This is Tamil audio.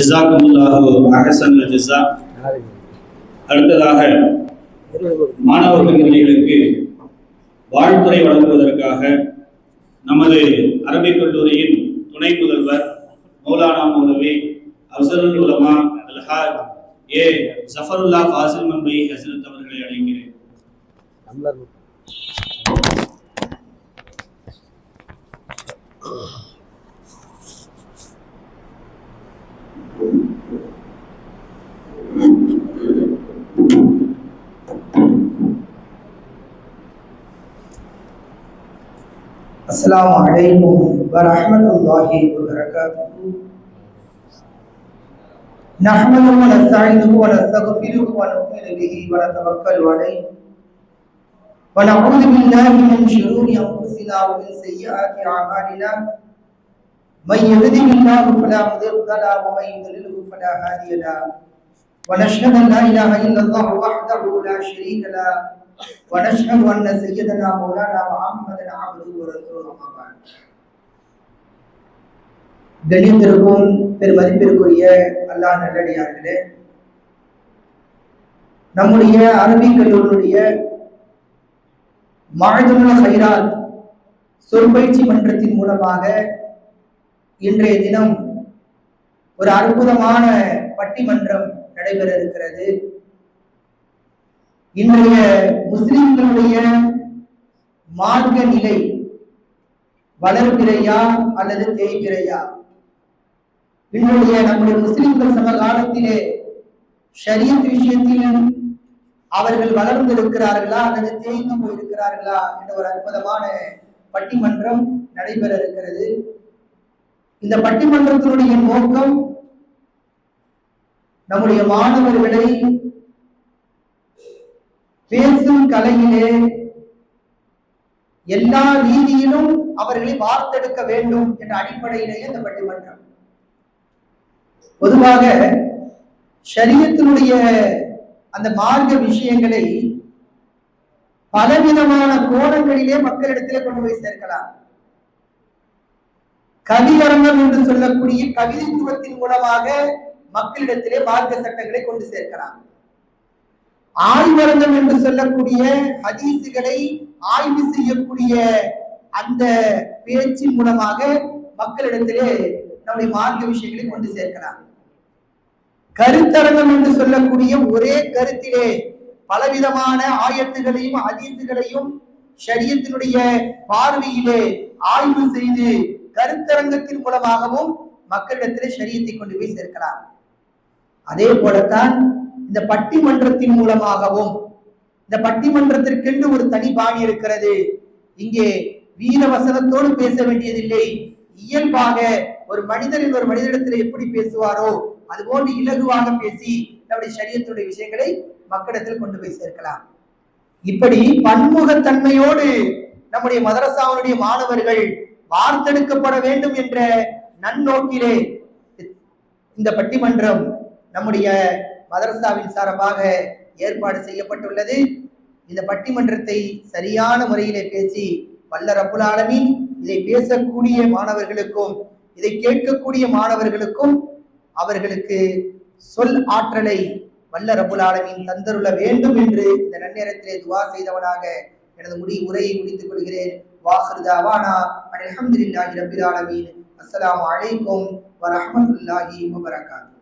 ஜஸாக்குமுல்லாஹு அஹ்ஸனல் ஜஸா. அடுத்ததாக மாணவ கல்விகளுக்கு வாழ்த்துறை வழங்குவதற்காக நமது அரபிக் கல்லூரியின் துணை முதல்வர் மௌலானா மௌலவி அஃஸலுல் உலமா அல்ஹாஜ் ஏ ஜஃபருல்லா ஃபாசில் மம்பை ஹஸரத் அவர்களை அழைக்கிறேன். अस्सलामु अलैकुम व रहमतुल्लाहि व बरकातुहू। नहमदुहु व नस्तईनुहु व नस्तगफिरुहु व नु'मिनु बिही व नतवक्कलु अलैहि व नऊज़ु बिल्लाहि मिन शुरूरि अंफुसिना व मिन सय्यिआति अअमालिना। मन यहदिहिल्लाहु फला मुदिल्ल लहु व मन युद्लिलहु फला हादिय लहु। व नशहदु अन ला इलाहा इल्लल्लाहु वहदहु ला शरीक लहु व नशहदु अन्न सय्यदना मौलाना मुहम्मदन अब्दुहु व रसूलुहु। கண்ணியத்திற்கும் பெருமதிப்பிற்குரிய அல்லாஹ் நல்லடியார்களே, நம்முடைய அரபிக் கல்லூரியுடைய மஅதுல் ஹைராத் சொற்பயிற்சி மன்றத்தின் மூலமாக இன்றைய தினம் ஒரு அற்புதமான பட்டிமன்றம் நடைபெற இருக்கிறது. இன்றைய முஸ்லிம்களுடைய மார்க்க நிலை வளர்பிறையா அல்லது தேய்பிறையா? இன்றைய நம்முடைய முஸ்லிம்கள் சமகாலத்திலே ஷரியத் விஷயத்தில் அவர்கள் வளர்ந்திருக்கிறார்களா அல்லது தேய்ந்து போயிருக்கிறார்களா என்ற ஒரு அற்புதமான பட்டிமன்றம் நடைபெற இருக்கிறது. இந்த பட்டிமன்றத்தினுடைய நோக்கம் நம்முடைய மாணவர்களை பேசும் கலையிலே எல்லா ரீதியிலும் அவர்களை வார்த்தெடுக்க வேண்டும் என்ற அடிப்படையிலேயே இந்த பட்டிமன்றம். பொதுவாக ஷரியத்தினுடைய அந்த மார்க்க விஷயங்களை பலவிதமான கோணங்களிலே மக்களிடத்திலே கொண்டு போய் சேர்க்கலாம். கவியரங்கம் என்று சொல்லக்கூடிய கவிதைத்துவத்தின் மூலமாக மக்களிடத்திலே மார்க்க சட்டங்களை கொண்டு சேர்க்கலாம். ஆய்வரங்கம் என்று சொல்லக்கூடிய ஹதீசுகளை ஆய்வு செய்யக்கூடிய அந்த பேச்சின் மூலமாக மக்களிடத்திலே நம்முடைய மார்க்க விஷயங்களை கொண்டு சேர்க்கலாம். கருத்தரங்கம் என்று சொல்லக்கூடிய ஒரே கருத்திலே பலவிதமான ஆயத்துகளையும் ஹதீசுகளையும் ஷரியத்தினுடைய பார்வையிலே ஆய்வு செய்து கருத்தரங்கத்தின் மூலமாகவும் மக்களிடத்திலே ஷரியத்தை கொண்டு போய் சேர்க்கலாம். அதே போலத்தான் இந்த பட்டிமன்றத்தின் மூலமாகவும், இந்த பட்டிமன்றத்திற்கென்று ஒரு தனி பாணி இருக்கிறது. இங்கே வீர வசனத்தோடு பேச வேண்டியதில்லை. இயல்பாக ஒரு மனிதர் ஒரு மனிதனிடத்தில் எப்படி பேசுவாரோ அதுபோன்று இலகுவாக பேசி நம்முடைய ஷரியத்துடைய விஷயங்களை மக்களிடத்தில் கொண்டு போய் சேர்க்கலாம். இப்படி பன்முகத்தன்மையோடு நம்முடைய மதரசாவுடைய மாணவர்கள் வார்த்தெடுக்கப்பட வேண்டும் என்ற நன்னோக்கிலே இந்த பட்டிமன்றம் நம்முடைய மதரசாவின் சார்பாக ஏற்பாடு செய்யப்பட்டுள்ளது. இந்த பட்டிமன்றத்தை சரியான முறையிலே பேசி வல்ல ரப்புல் ஆலமீன் இதை பேசக்கூடிய மாணவர்களுக்கும் இதை கேட்கக்கூடிய மாணவர்களுக்கும் அவர்களுக்கு சொல் ஆற்றலை வல்ல ரப்புல் ஆலமீன் தந்தருள வேண்டும் என்று இந்த நன்னேரத்திலே துஆ செய்தவனாக எனது உரையை முடித்துக் கொள்கிறேன். வாஹிரு தஅவானா அல்ஹம்துலில்லாஹி ரப்பில் ஆலமீன். அஸ்ஸலாமு அலைக்கும் வ ரஹ்மத்துல்லாஹி வ பரகாத்துஹு.